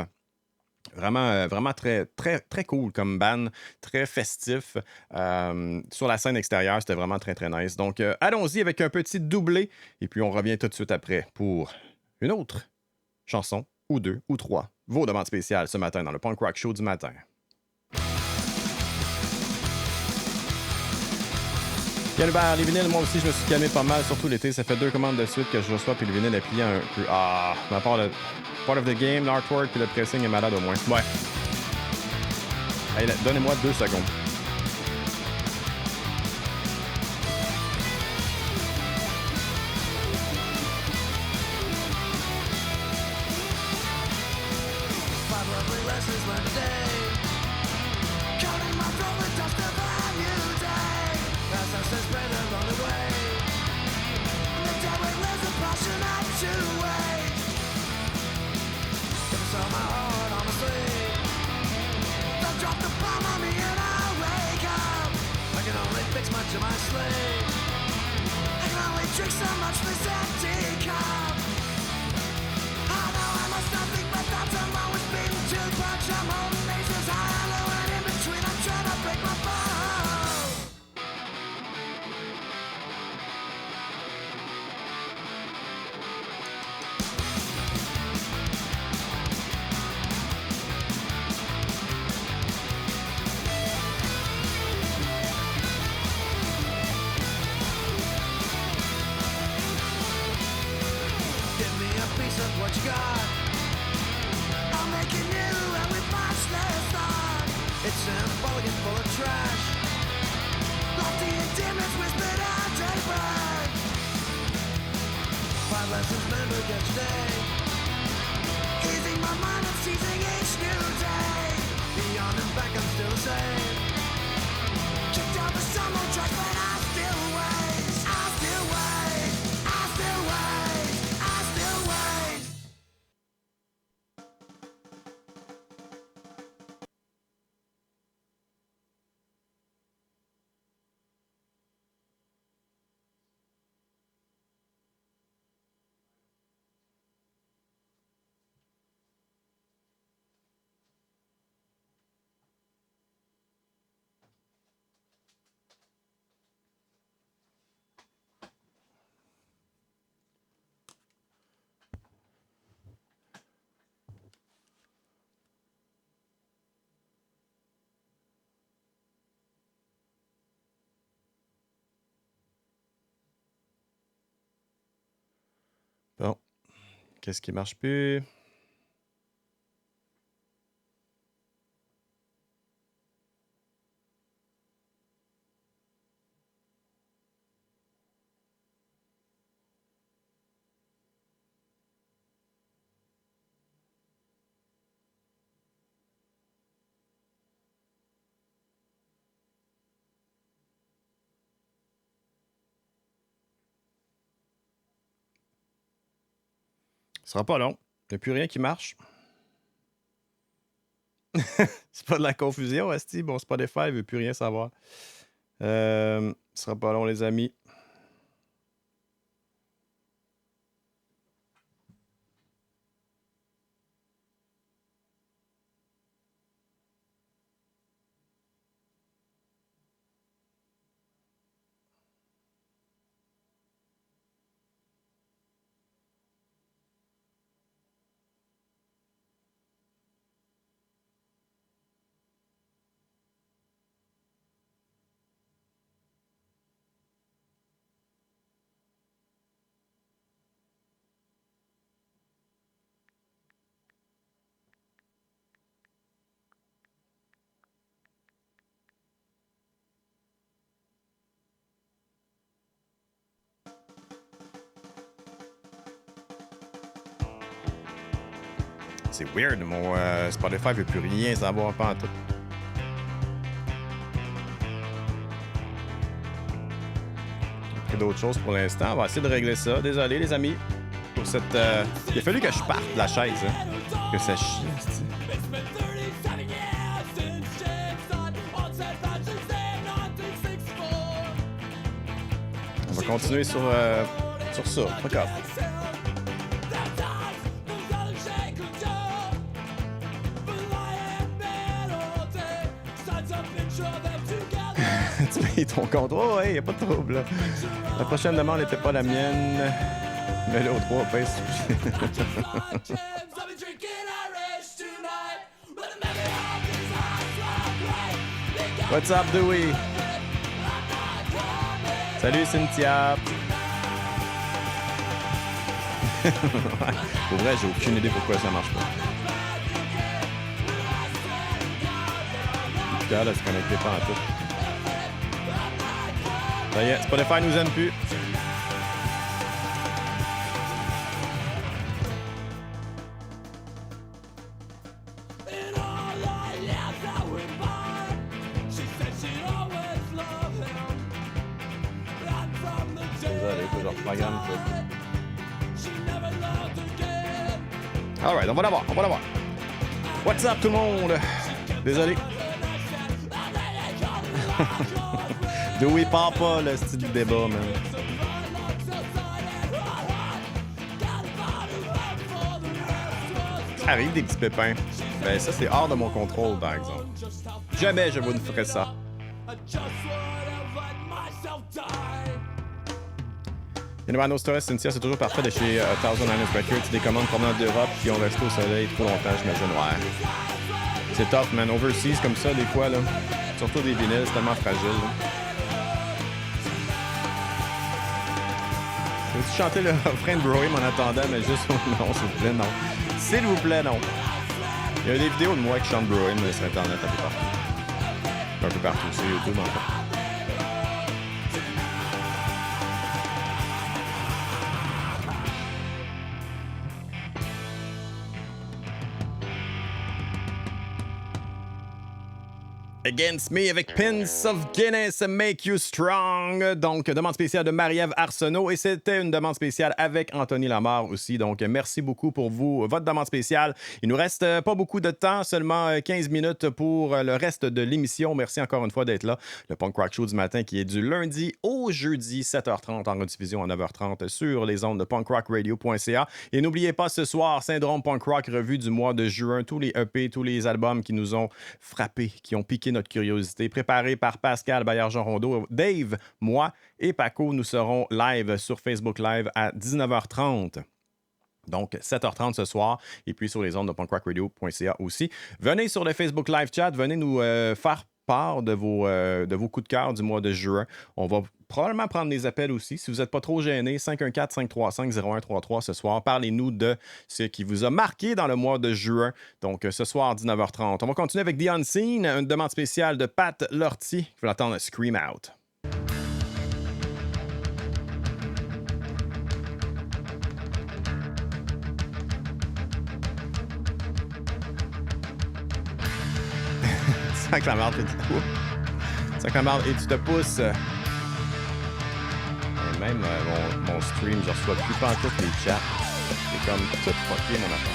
Vraiment très, très, très cool comme band, très festif. Sur la scène extérieure, c'était vraiment très, très nice. Donc, allons-y avec un petit doublé et puis on revient tout de suite après pour une autre chanson, ou deux, ou trois. Vos demandes spéciales ce matin dans le Punk Rock Show du matin. Bien Hubert, les vinyles, moi aussi, je me suis calmé pas mal, surtout l'été. Ça fait 2 commandes de suite que je reçois, puis le vinyle est plié un peu. À part le part of the game, l'artwork, puis le pressing est malade au moins. Ouais. Hey, donnez-moi 2 secondes. Qu'est-ce qui marche plus? Ce sera pas long. Il n'y a plus rien qui marche. C'est pas de la confusion, Asti. Bon, Spotify ne veut plus rien savoir. Ce sera pas long, les amis. C'est weird, mon Spotify veut plus rien savoir, pas en tout. J'ai pris d'autres choses pour l'instant. On va essayer de régler ça. Désolé, les amis, pour cette... Il a fallu que je parte de la chaise, hein. Que ça chie, c'est-tu. On va continuer sur ça. Pas grave. Tu payes ton compte. Oh, ouais, y a pas de trouble, là. La prochaine demande n'était pas la mienne. Mais l'autre 3 paye suffit. What's up, Dewey? Salut, Cynthia. Pour vrai, j'ai aucune idée pourquoi ça marche pas. En tout cas, là, se connecter pas en tout. Ça y est, Spotify nous aime plus. Désolé, faut que je reprogramme ça. Alright, on va l'avoir, What's up tout le monde? Désolé. D'où il part pas le style du débat, man. Ça arrive des petits pépins. Ben ça, c'est hors de mon contrôle, par exemple. Jamais je vous ne ferai ça. Innovano Stories, Cynthia, c'est toujours parfait de chez Thousand Islands Records. Des commandes provenant d'Europe qui ont resté au soleil trop longtemps, j'imagine. Ouais. C'est tough, man. Overseas comme ça, des fois, là. Surtout des vinyles, c'est tellement fragile, là. Peux-tu chanter le refrain de Brohim en attendant, mais juste non, s'il vous plaît, non. S'il vous plaît, non. Il y a des vidéos de moi qui chante Brohim sur Internet un peu partout. Un peu partout, c'est YouTube, en fait. Against Me avec Pins of Guinness Make You Strong. Donc, demande spéciale de Marie-Ève Arsenault. Et c'était une demande spéciale avec Anthony Lamarre aussi. Donc, merci beaucoup pour votre demande spéciale. Il nous reste pas beaucoup de temps, seulement 15 minutes pour le reste de l'émission. Merci encore une fois d'être là. Le Punk Rock Show du matin qui est du lundi au jeudi, 7h30 en rediffusion à 9h30 sur les ondes de punkrockradio.ca. Et n'oubliez pas ce soir, Syndrome Punk Rock, revue du mois de juin. Tous les EP, tous les albums qui nous ont frappés, qui ont piqué notre curiosité, préparé par Pascal Baillargeon-Rondeau, Dave, moi et Paco. Nous serons live sur Facebook Live à 19h30. Donc, 7h30 ce soir, et puis sur les ondes de punkrockradio.ca aussi. Venez sur le Facebook Live Chat, venez nous faire part de vos coups de cœur du mois de juin. On va probablement prendre des appels aussi. Si vous n'êtes pas trop gênés, 514-535-0133 ce soir. Parlez-nous de ce qui vous a marqué dans le mois de juin. Donc, ce soir, 19h30. On va continuer avec The Unseen, une demande spéciale de Pat Lortie qui veut entendre Scream Out. Sac la marde et tu te pousses. Sac la marde et tu te pousses. Et même mon stream, je reçois plus pantoute les chats. C'est comme tout fucké mon affaire.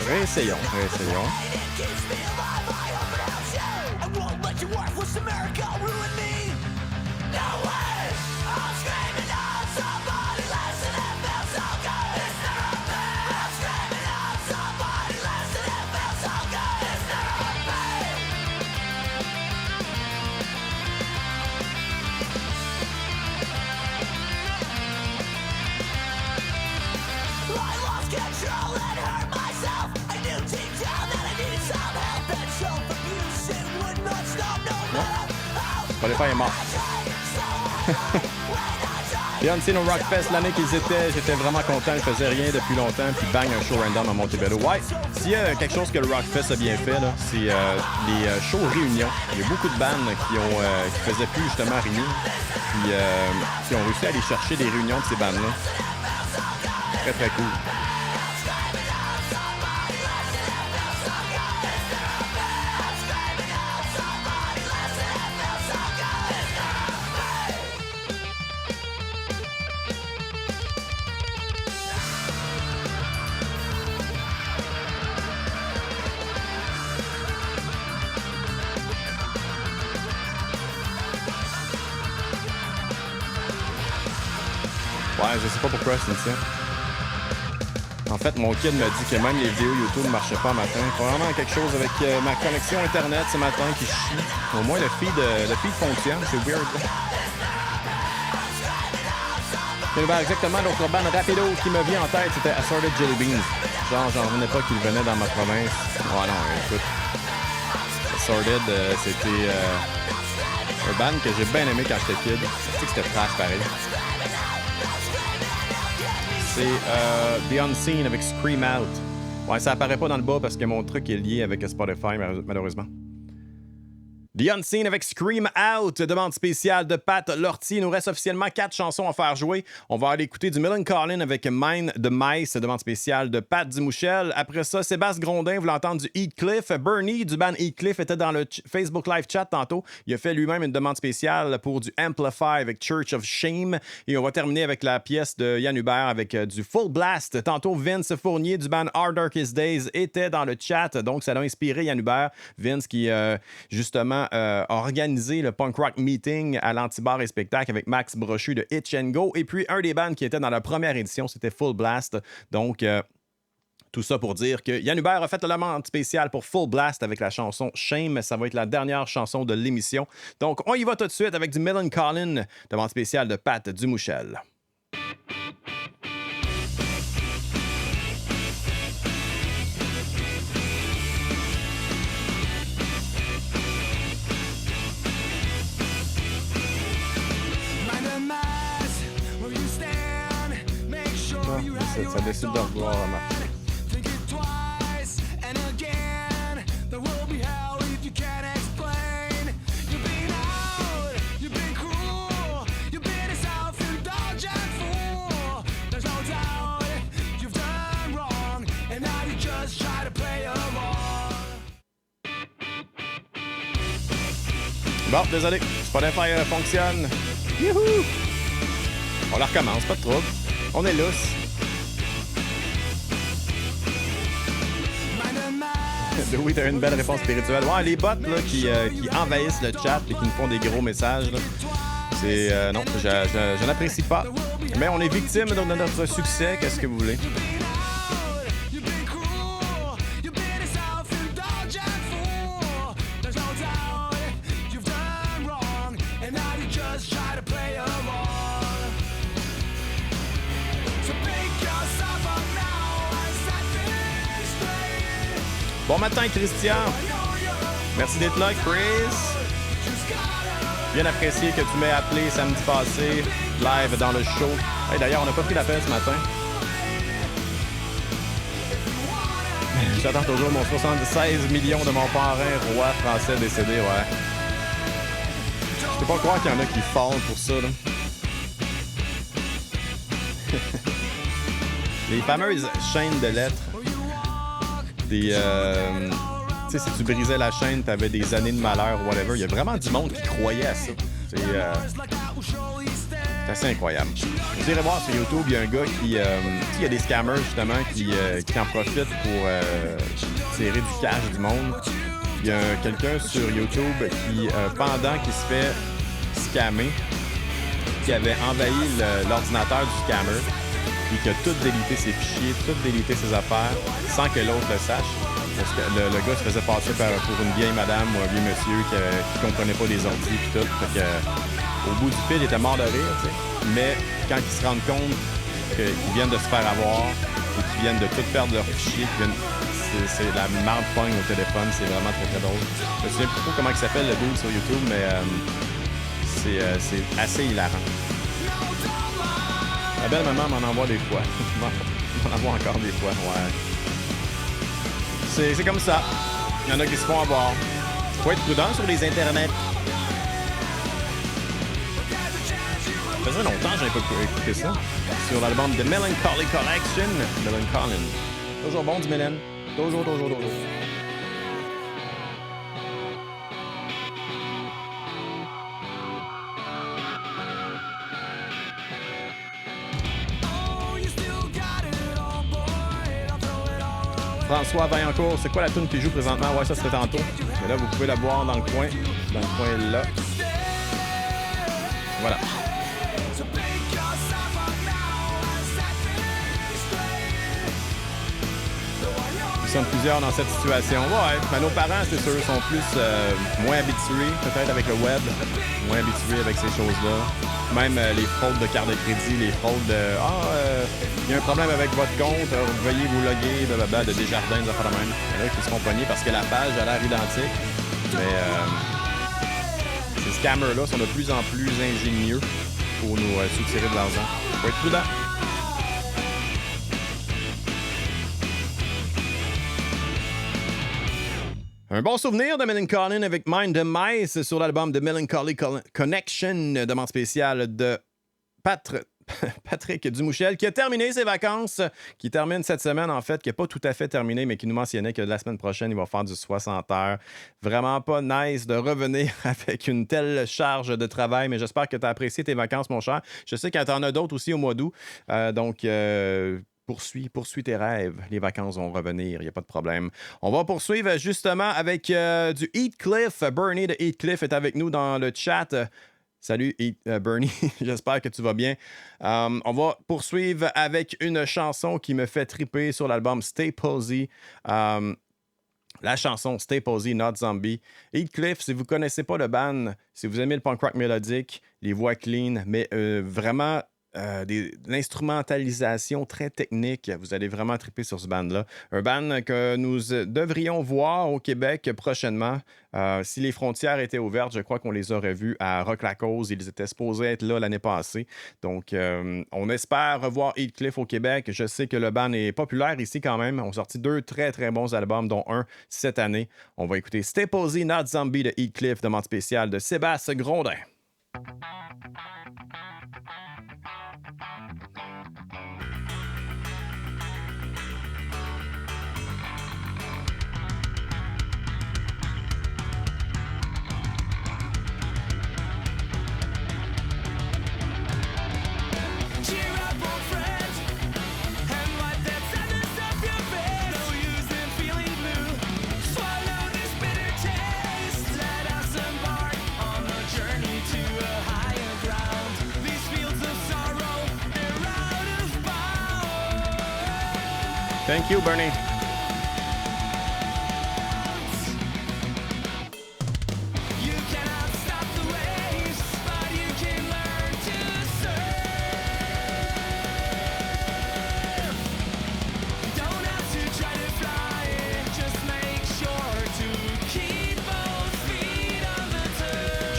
Réessayons. Spotify est mort. The Unseen au Rockfest, l'année qu'ils étaient, j'étais vraiment content. Ils faisaient rien depuis longtemps. Puis bang, un show random à Montebello. Ouais, s'il y a quelque chose que le Rockfest a bien fait, là, c'est les shows réunions. Il y a beaucoup de bandes qui faisaient plus justement réunir. Puis qui ont réussi à aller chercher des réunions de ces bandes-là. Très, très cool. Ouais, je sais pas pourquoi c'est ça. En fait, mon kid m'a dit que même les vidéos YouTube ne marchaient pas matin. Probablement quelque chose avec ma connexion Internet ce matin qui chie. Au moins, le feed fonctionne. C'est weird. Exactement, l'autre bande rapido qui me vient en tête, c'était Assorted Jelly Beans. Genre, j'en revenais pas qu'il venait dans ma province. Ouais, non, écoute. Assorted, c'était un band que j'ai bien aimé quand j'étais kid. Je sais que c'était trash pareil. C'est The Unseen avec Scream Out. Ouais, ça apparaît pas dans le bas parce que mon truc est lié avec Spotify, malheureusement. The Unseen avec Scream Out, demande spéciale de Pat Lortie. Il nous reste officiellement 4 chansons à faire jouer. On va aller écouter du Millencolin avec Mine de Mice, demande spéciale de Pat Dumouchel. Après ça, Sébastien Grondin voulait entendre du Heathcliff. Bernie du band Heathcliff était dans le Facebook Live chat tantôt. Il a fait lui-même une demande spéciale pour du Amplify avec Church of Shame. Et on va terminer avec la pièce de Yann Hubert avec du Full Blast. Tantôt, Vince Fournier du band Our Darkest Days était dans le chat. Donc, ça a inspiré Yann Hubert. Vince qui, justement, a organisé le Punk Rock Meeting à l'Antibar et Spectacle avec Max Brochu de Itch & Go. Et puis, un des bands qui était dans la première édition, c'était Full Blast. Donc, tout ça pour dire que Yann Hubert a fait la demande spéciale pour Full Blast avec la chanson Shame. Ça va être la dernière chanson de l'émission. Donc, on y va tout de suite avec du Millencolin, demande spéciale de Pat Dumouchel. Ça décide de revoir marcher. Bon, désolé, Spotify fonctionne. Youhou! On la recommence, pas de trouble. On est lousse. Oui, t'as une belle réponse spirituelle. Ouais, les bots là, qui envahissent le chat et qui nous font des gros messages, là, c'est... non, je n'apprécie pas. Mais on est victime de notre succès. Qu'est-ce que vous voulez? Bon matin, Christian. Merci d'être là, Chris. Bien apprécié que tu m'aies appelé samedi passé, live dans le show. Hey, d'ailleurs, on n'a pas pris l'appel ce matin. J'attends toujours mon 76 millions de mon parrain, roi français décédé, ouais. Je peux pas croire qu'il y en a qui fondent pour ça, là. Les fameuses chaînes de lettres. Des... tu sais, si tu brisais la chaîne, t'avais des années de malheur ou whatever. Il y a vraiment du monde qui croyait à ça. C'est assez incroyable. Vous irez voir sur YouTube, il y a un gars qui... il y a des scammers, justement, qui en profitent pour tirer du cash du monde. Il y a quelqu'un sur YouTube qui, pendant qu'il se fait scammer, qui avait envahi l'ordinateur du scammer et qui a tout délité ses fichiers, tout délité ses affaires, sans que l'autre le sache. Parce que le gars se faisait passer pour une vieille madame ou un vieux monsieur qui comprenait pas les ordis et tout. Fait que, au bout du fil, il était mort de rire, tu sais. Mais quand ils se rendent compte qu'ils viennent de se faire avoir et qu'ils viennent de tout perdre leurs fichiers, c'est la marde pogne au téléphone, c'est vraiment très très drôle. Je me souviens plus trop comment il s'appelle le dude sur YouTube, mais c'est assez hilarant. Ma belle maman m'en envoie des fois. m'en envoie encore des fois, ouais. C'est comme ça. Il y en a qui se font avoir. Faut être prudent sur les internets. Ça faisait longtemps que j'avais pas écouté ça. Sur l'album The Melancholy Collection. Melancholy. Toujours bon du Mélène. Toujours. François Vaillancourt, c'est quoi la tune qui joue présentement? Ouais, ça c'était tantôt. Mais là, vous pouvez la voir dans le coin. Dans le coin là. Voilà. Nous sommes plusieurs dans cette situation. Ouais, mais nos parents, c'est sûr, sont plus moins habitués, peut-être avec le web, moins habitués avec ces choses-là. Même les fraudes de carte de crédit, les fraudes de il y a un problème avec votre compte, veuillez vous loguer, blablabla, de Desjardins, des affaires de même. Il y en a qui se font pogner parce que la page a l'air identique. Mais ces scammers-là sont de plus en plus ingénieux pour nous soutirer de l'argent. Faut être prudent. Un bon souvenir de Melancholy avec Mind the Mice sur l'album The Melancholy Connection, demande spéciale de Patrick Dumouchel, qui a terminé ses vacances, qui termine cette semaine, en fait, qui n'est pas tout à fait terminé, mais qui nous mentionnait que la semaine prochaine, il va faire du 60 heures. Vraiment pas nice de revenir avec une telle charge de travail, mais j'espère que tu as apprécié tes vacances, mon cher. Je sais qu'il y en a d'autres aussi au mois d'août, donc... Poursuis tes rêves. Les vacances vont revenir, il n'y a pas de problème. On va poursuivre justement avec du Heathcliff. Bernie de Heathcliff est avec nous dans le chat. Salut Bernie, j'espère que tu vas bien. On va poursuivre avec une chanson qui me fait triper sur l'album Stay Posy. La chanson Stay Posy, Not Zombie. Heathcliff, si vous ne connaissez pas le band, si vous aimez le punk rock mélodique, les voix clean, mais vraiment... de l'instrumentalisation très technique. Vous allez vraiment triper sur ce band-là. Un band que nous devrions voir au Québec prochainement. Si les frontières étaient ouvertes, je crois qu'on les aurait vus à Rock La Cause. Ils étaient supposés être là l'année passée. Donc, on espère revoir Heathcliff au Québec. Je sais que le band est populaire ici quand même. On a sorti 2 très, très bons albums, dont un cette année. On va écouter Stay Posy, Not Zombie de Heathcliff, demande spéciale de Sébastien Grondin. Thank you, Bernie.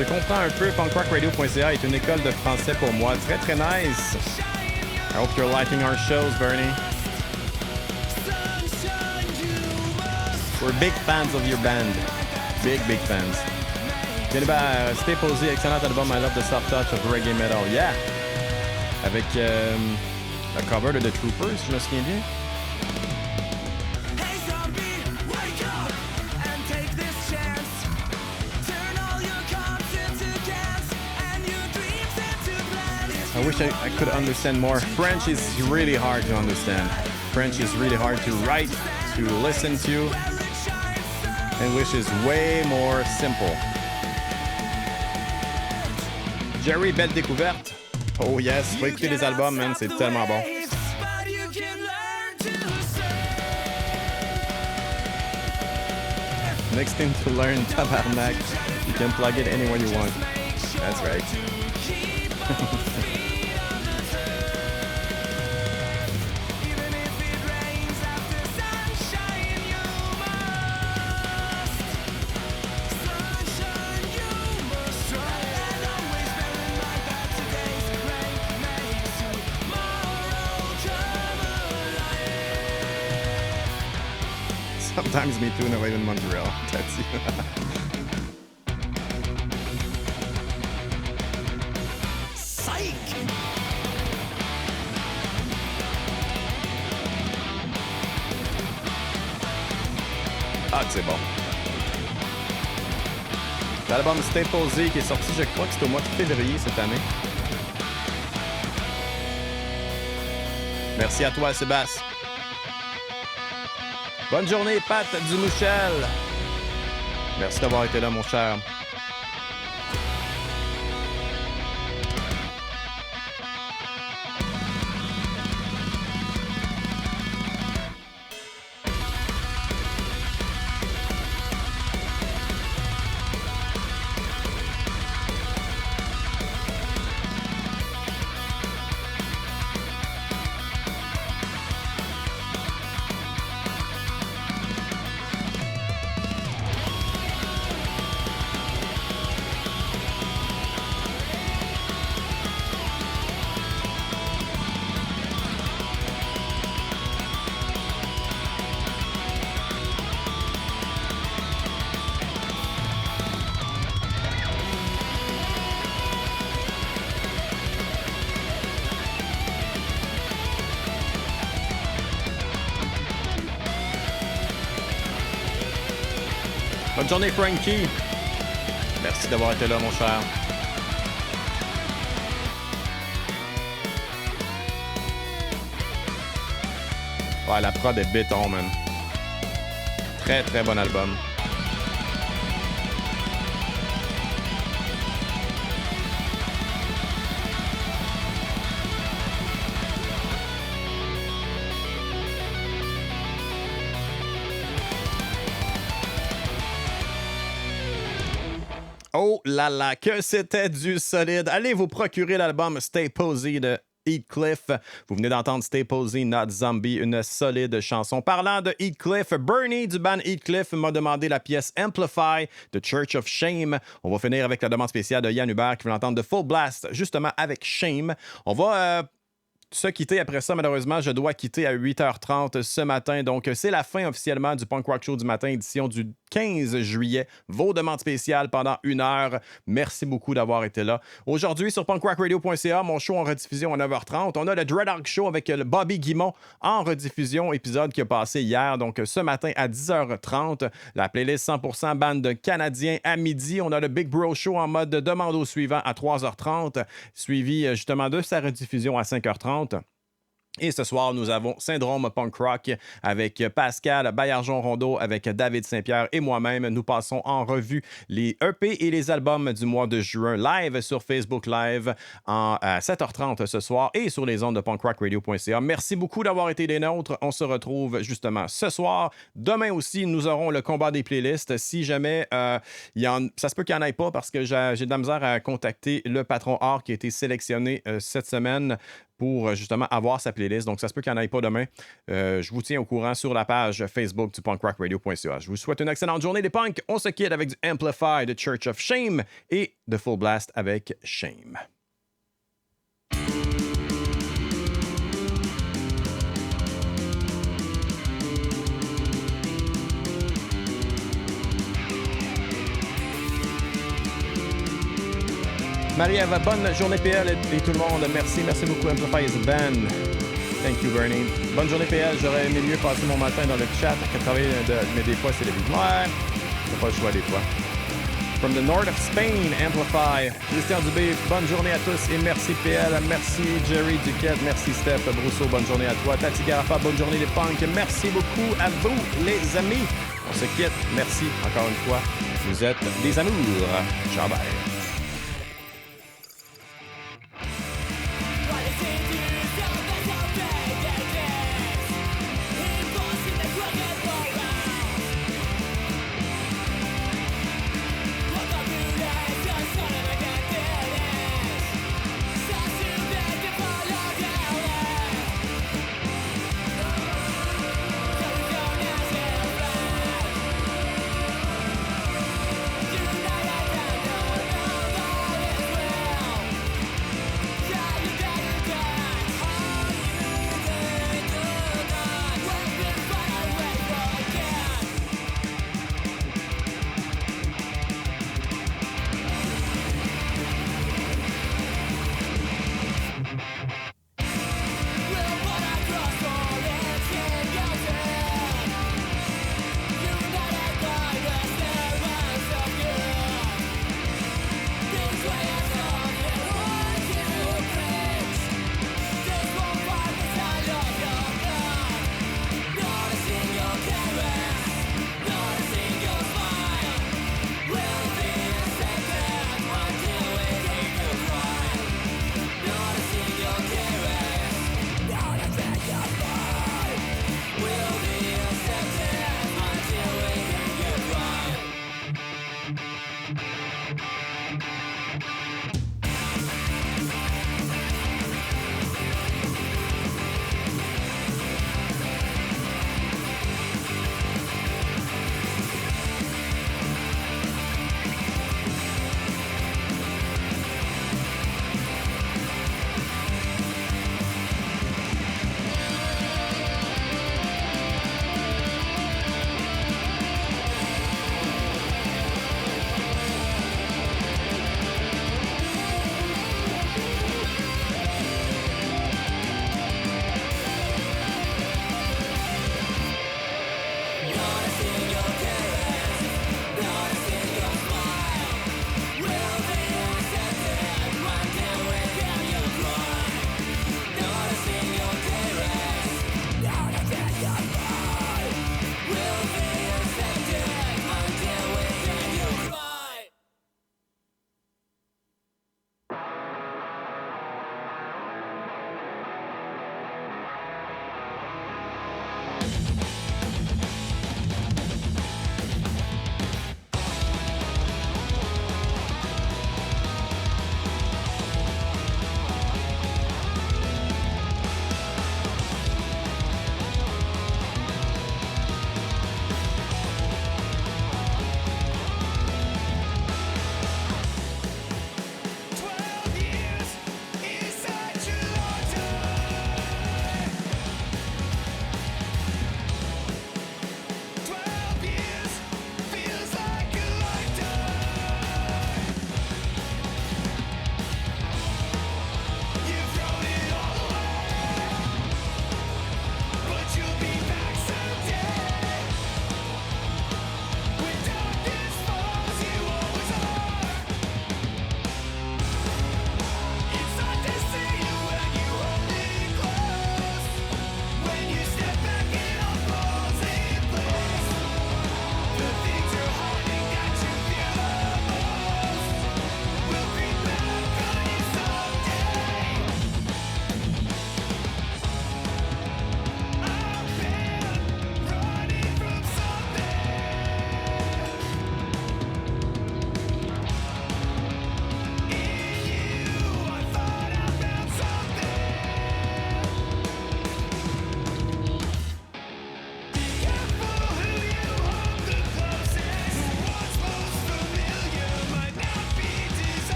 Je comprends un peu. punkrockradio.ca est une école de français pour moi. Très, très nice. I hope you're liking our shows, Bernie. We're big fans of your band. Big, big fans. Stay Posy, excellent album. I love the soft touch of reggae metal. Yeah! Avec le cover de The Troopers, je me souviens bien. I wish I could understand more. French is really hard to understand. French is really hard to write, to listen to. English is way more simple. Jerry, belle découverte. Oh yes, faut écouter les albums, man, c'est tellement bon. Next thing to learn, tabarnak. You can plug it anywhere you want. That's right. Sometimes me too, and I live in Montreal. That's Psych! Ah, c'est bon. L'album Stay Posy qui est sorti, je crois que c'était au mois de février cette année. Merci à toi, Sébastien. Bonne journée, Pat Dumouchel. Merci d'avoir été là, mon cher. Bonne journée, Frankie. Merci d'avoir été là, mon cher. Ouais, la prod est béton, man. Très, très bon album. Oh là là, que c'était du solide. Allez vous procurer l'album Stay Posy de Heathcliff. Vous venez d'entendre Stay Posy, Not Zombie, une solide chanson. Parlant de Heathcliff, Bernie du band Heathcliff m'a demandé la pièce Amplify de Church of Shame. On va finir avec la demande spéciale de Yann Hubert qui veut l'entendre de Full Blast, justement avec Shame. On va se quitter après ça, malheureusement, je dois quitter à 8h30 ce matin. Donc, c'est la fin officiellement du Punk Rock Show du matin, édition du 15 juillet. Vos demandes spéciales pendant 1 heure. Merci beaucoup d'avoir été là. Aujourd'hui, sur punkrockradio.ca, mon show en rediffusion à 9h30. On a le Dreadhawk Show avec le Bobby Guimont en rediffusion, épisode qui a passé hier. Donc, ce matin à 10h30, la playlist 100% bande canadien à midi. On a le Big Bro Show en mode demande au suivant à 3h30, suivi justement de sa rediffusion à 5h30. Et ce soir, nous avons Syndrome Punk Rock avec Pascal Baillargeon-Rondeau, avec David Saint-Pierre et moi-même. Nous passons en revue les EP et les albums du mois de juin live sur Facebook Live à 7h30 ce soir et sur les ondes de punkrockradio.ca. Merci beaucoup d'avoir été des nôtres. On se retrouve justement ce soir. Demain aussi, nous aurons le combat des playlists. Si jamais ça se peut qu'il n'y en ait pas parce que j'ai de la misère à contacter le patron Art qui a été sélectionné cette semaine pour justement avoir sa playlist. Donc, ça se peut qu'il n'y en ait pas demain. Je vous tiens au courant sur la page Facebook du punkrockradio.ca. Je vous souhaite une excellente journée, les punks. On se quitte avec du Amplify de Church of Shame et de Full Blast avec Shame. Marie-Ève, bonne journée PL et tout le monde. Merci beaucoup Amplify is the band. Thank you, Bernie. Bonne journée PL. J'aurais aimé mieux passer mon matin dans le chat qu'à travailler, mais des fois, c'est la vie. Ouais, c'est pas le choix des fois. From the north of Spain, Amplify. Christian Dubé, bonne journée à tous et merci PL. Merci Jerry Duquette. Merci Steph Brousseau, bonne journée à toi. Tati Garafa, bonne journée les punks. Merci beaucoup à vous, les amis. On se quitte. Merci encore une fois. Vous êtes des amours. Ciao, bye.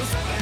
Lo sabré